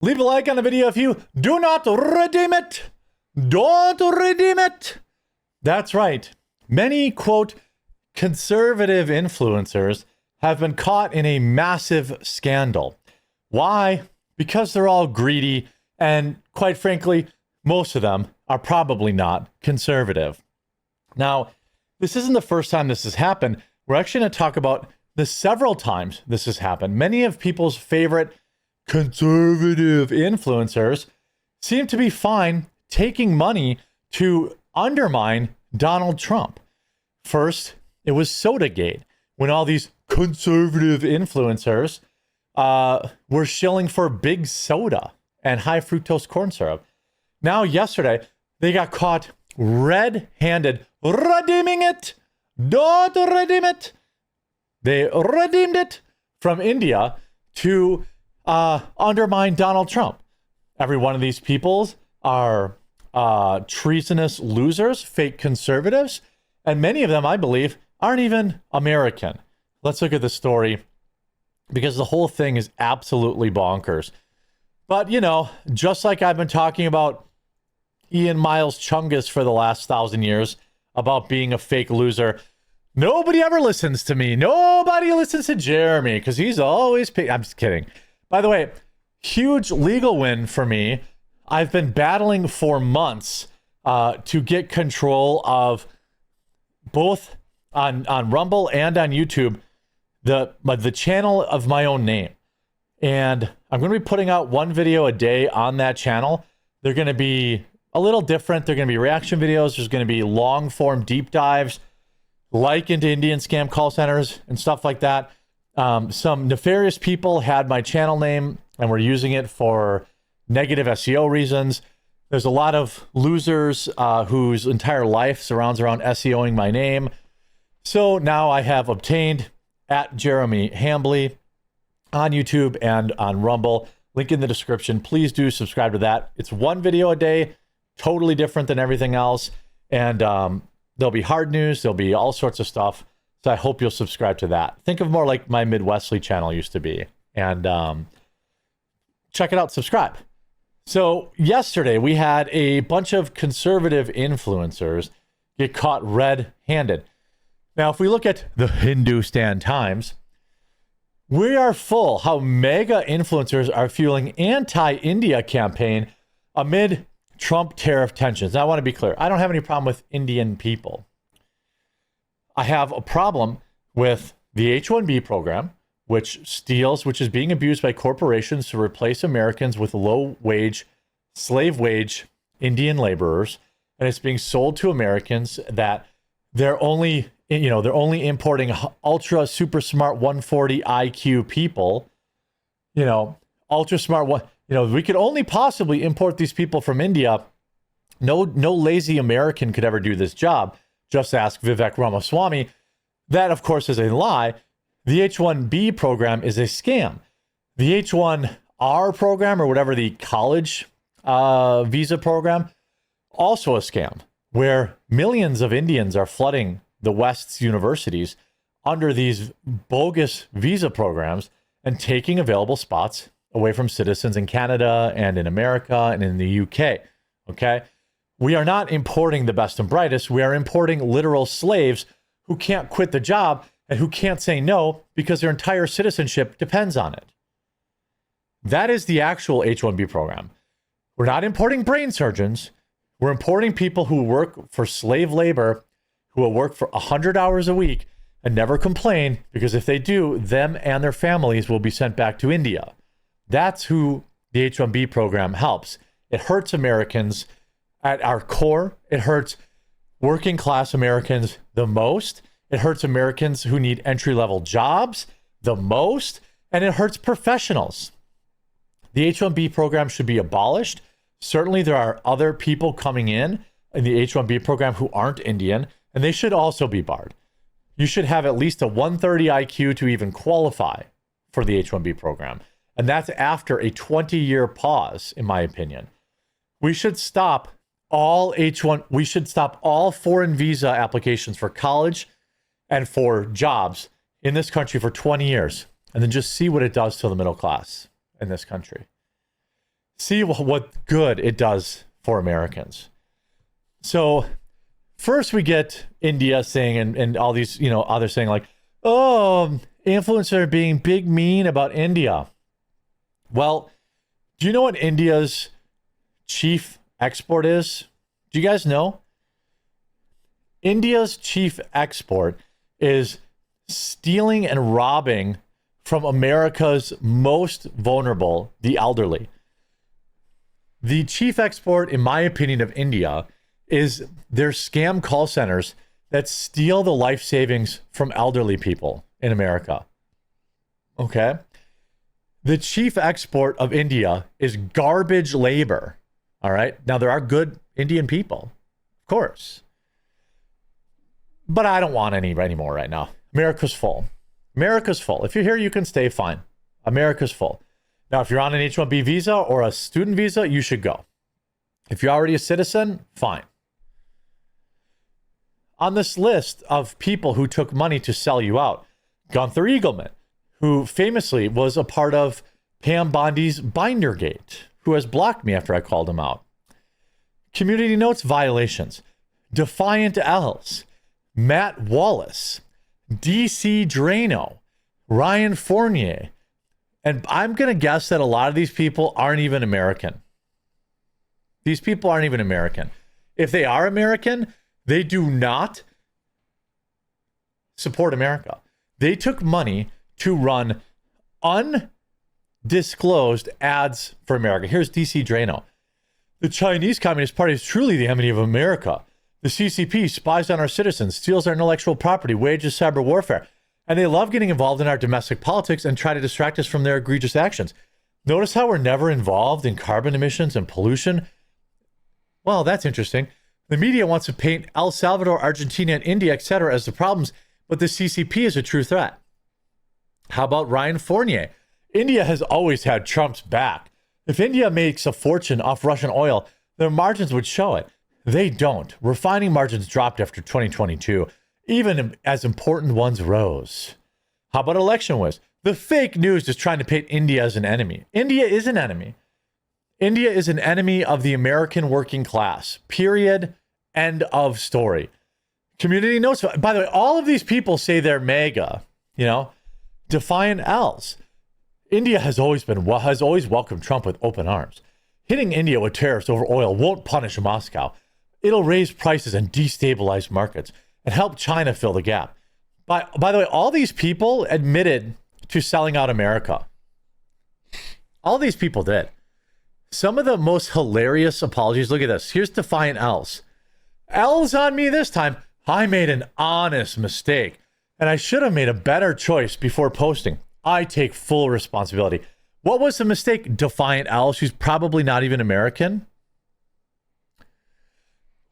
Leave a like on the video if you do not redeem it. Don't redeem it. That's right. Many, quote, conservative influencers have been caught in a massive scandal. Why? Because they're all greedy, and quite frankly, most of them are probably not conservative. Now, this isn't the first time this has happened. We're actually going to talk about the several times this has happened. Many of people's favorite conservative influencers seem to be fine taking money to undermine Donald Trump. First, it was Sodagate, when all these conservative influencers were shilling for big soda and high fructose corn syrup. Now, yesterday, they got caught red-handed redeeming it. Don't redeem it. They redeemed it from India to undermine Donald Trump. Every one of these people are treasonous losers, fake conservatives, and many of them, I believe, aren't even American. Let's look at the story, because the whole thing is absolutely bonkers. But, you know, just like I've been talking about Ian Miles Chungus for the last 1,000 years about being a fake loser, nobody ever listens to me. Nobody listens to Jeremy because he's always I'm just kidding. By the way, huge legal win for me. I've been battling for months to get control of both on Rumble and on YouTube the channel of my own name. And I'm going to be putting out one video a day on that channel. They're going to be a little different. They're going to be reaction videos. There's going to be long form deep dives like into Indian scam call centers and stuff like that. Some nefarious people had my channel name and were using it for negative SEO reasons. There's a lot of losers whose entire life surrounds around SEOing my name. So now I have obtained at Jeremy Hambly on YouTube and on Rumble. Link in the description. Please do subscribe to that. It's one video a day, totally different than everything else. And there'll be hard news. There'll be all sorts of stuff. So I hope you'll subscribe to that. Think of more like my Midwesley channel used to be. And check it out, subscribe. So yesterday we had a bunch of conservative influencers get caught red-handed. Now, if we look at the Hindustan Times, we are full how mega influencers are fueling anti-India campaign amid Trump tariff tensions. Now, I want to be clear. I don't have any problem with Indian people. I have a problem with the H-1B program, which is being abused by corporations to replace Americans with low-wage, slave-wage Indian laborers, and it's being sold to Americans that they're only importing ultra super smart 140 IQ people, ultra smart. We could only possibly import these people from India. No lazy American could ever do this job. Just ask Vivek Ramaswamy. That, of course, is a lie. The H-1B program is a scam. The H-1R program, or whatever the college visa program, also a scam, where millions of Indians are flooding the West's universities under these bogus visa programs and taking available spots away from citizens in Canada and in America and in the UK. Okay? We are not importing the best and brightest. We are importing literal slaves who can't quit the job and who can't say no because their entire citizenship depends on it. That is the actual H-1B program. We're not importing brain surgeons. We're importing people who work for slave labor, who will work for 100 hours a week and never complain, because if they do, them and their families will be sent back to India. That's who the H-1B program helps. It hurts Americans at our core. It hurts working class Americans the most. It hurts Americans who need entry-level jobs the most. And it hurts professionals. The H-1B program should be abolished. Certainly there are other people coming in the H-1B program who aren't Indian, and they should also be barred. You should have at least a 130 IQ to even qualify for the H-1B program. And that's after a 20-year pause, in my opinion. We should stop all we should stop all foreign visa applications for college and for jobs in this country for 20 years, and then just see what it does to the middle class in this country. see what good it does for Americans. So first we get India saying, and all these, others saying like, oh, influencers are being big mean about India. Well, do you know what India's chief export is? Do you guys know? India's chief export is stealing and robbing from America's most vulnerable, the elderly. The chief export, in my opinion, of India is their scam call centers that steal the life savings from elderly people in America. Okay? The chief export of India is garbage labor. All right? Now, there are good Indian people, of course. But I don't want any anymore right now. America's full. America's full. If you're here, you can stay, fine. America's full. Now, if you're on an H-1B visa or a student visa, you should go. If you're already a citizen, fine. On this list of people who took money to sell you out, Gunther Eagleman, who famously was a part of Pam Bondi's Bindergate, who has blocked me after I called him out. Community notes violations, Defiant L's, Matt Wallace, DC Drano, Ryan Fournier, and I'm going to guess that a lot of these people aren't even American. These people aren't even American. If they are American, they do not support America. They took money to run undisclosed ads for America. Here's DC Drano. The Chinese Communist Party is truly the enemy of America. The CCP spies on our citizens, steals our intellectual property, wages cyber warfare, and they love getting involved in our domestic politics and try to distract us from their egregious actions. Notice how we're never involved in carbon emissions and pollution? Well, that's interesting. The media wants to paint El Salvador, Argentina, and India, etc. as the problems, but the CCP is a true threat. How about Ryan Fournier? India has always had Trump's back. If India makes a fortune off Russian oil, their margins would show it. They don't. Refining margins dropped after 2022, even as important ones rose. How about election whiz? The fake news is trying to paint India as an enemy. India is an enemy. India is an enemy of the American working class. Period. End of story. Community notes. By the way, all of these people say they're MAGA, Defiant L's. India has always welcomed Trump with open arms. Hitting India with tariffs over oil won't punish Moscow. It'll raise prices and destabilize markets and help China fill the gap. By the way, all these people admitted to selling out America. All these people did. Some of the most hilarious apologies. Look at this. Here's Defiant L's. L's on me this time. I made an honest mistake, and I should have made a better choice before posting. I take full responsibility. What was the mistake, Defiant L? She's probably not even American.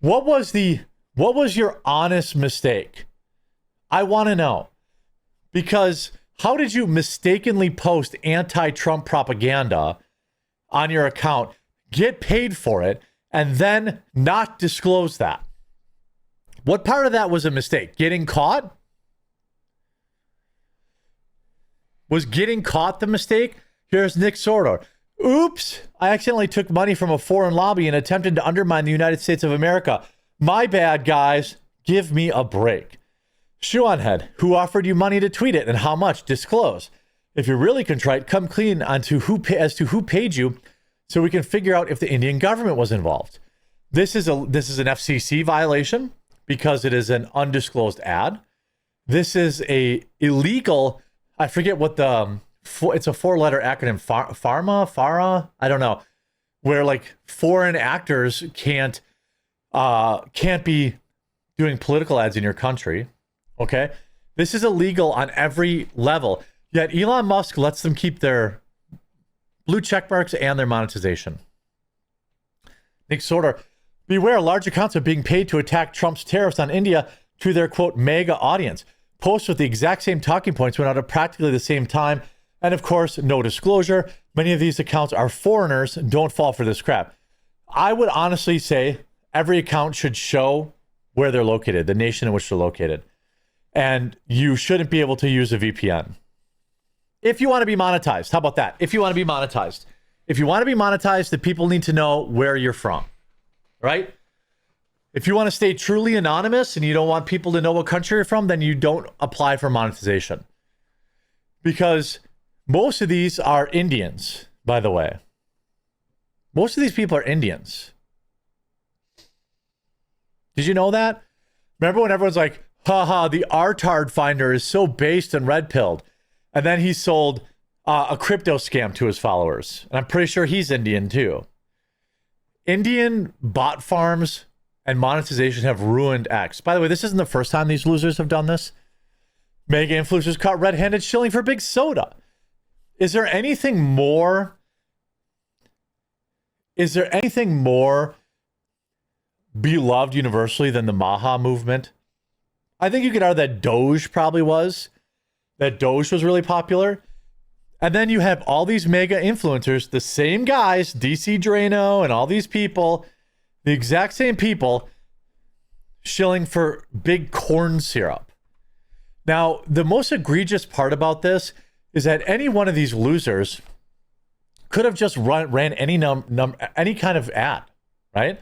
What was your honest mistake? I want to know. Because how did you mistakenly post anti-Trump propaganda on your account, get paid for it, and then not disclose that? What part of that was a mistake? Getting caught? Was getting caught the mistake? Here's Nick Sordo. Oops, I accidentally took money from a foreign lobby and attempted to undermine the United States of America. My bad, guys. Give me a break. Shoe on head. Who offered you money to tweet it and how much? Disclose. If you're really contrite, come clean as to who paid you so we can figure out if the Indian government was involved. This is an FCC violation because it is an undisclosed ad. This is a illegal, I forget what it's a 4-letter acronym, FARA, I don't know, where like foreign actors can't be doing political ads in your country. Okay, this is illegal on every level. Yet Elon Musk lets them keep their blue check marks and their monetization. Nick Sorter, beware, large accounts are being paid to attack Trump's tariffs on India to their quote mega audience. Posts with the exact same talking points went out at practically the same time. And of course, no disclosure. Many of these accounts are foreigners. Don't fall for this crap. I would honestly say every account should show where they're located, the nation in which they're located. And you shouldn't be able to use a VPN. If you want to be monetized, how about that? If you want to be monetized. If you want to be monetized, the people need to know where you're from, right? If you want to stay truly anonymous and you don't want people to know what country you're from, then you don't apply for monetization. Because most of these are Indians, by the way. Most of these people are Indians. Did you know that? Remember when everyone's like, haha, the Artard finder is so based and red-pilled. And then he sold a crypto scam to his followers. And I'm pretty sure he's Indian too. Indian bot farms and monetization have ruined X. By the way, this isn't the first time these losers have done this. Mega influencers caught red-handed shilling for big soda. Is there anything more? Is there anything more beloved universally than the Maha movement? I think you could argue that Doge probably was. That Doge was really popular. And then you have all these mega influencers, the same guys, DC Drano and all these people, the exact same people, shilling for big corn syrup. Now, the most egregious part about this is that any one of these losers could have just ran any any kind of ad, right?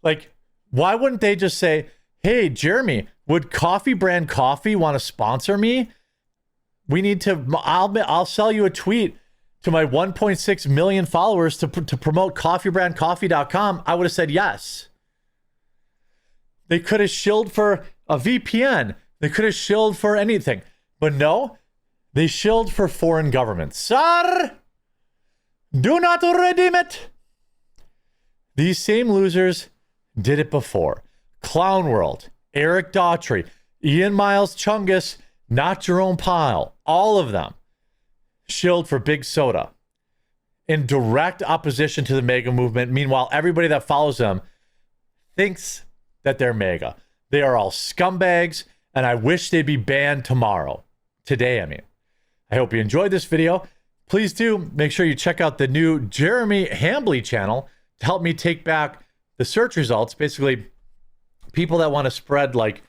Like, why wouldn't they just say, hey, Jeremy, would Coffee Brand Coffee want to sponsor me? We need to, I'll sell you a tweet to my 1.6 million followers to promote coffeebrandcoffee.com. I would have said yes. They could have shilled for a VPN. They could have shilled for anything. But no, they shilled for foreign governments. Sir, do not redeem it. These same losers did it before. Clown World, Eric Daughtry, Ian Miles Chungus, not Jerome Powell, all of them shilled for big soda in direct opposition to the mega movement. Meanwhile, everybody that follows them thinks that they're mega. They are all scumbags, and I wish they'd be banned tomorrow. Today, I mean. I hope you enjoyed this video. Please do make sure you check out the new Jeremy Hambly channel to help me take back the search results. Basically, people that want to spread like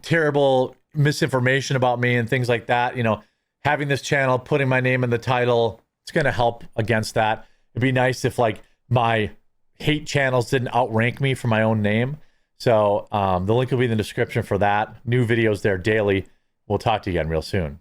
terrible misinformation about me and things like that, you know, having this channel, putting my name in the title, it's going to help against that. It'd be nice if like my hate channels didn't outrank me for my own name. So the link will be in the description for that. New videos there daily. We'll talk to you again real soon.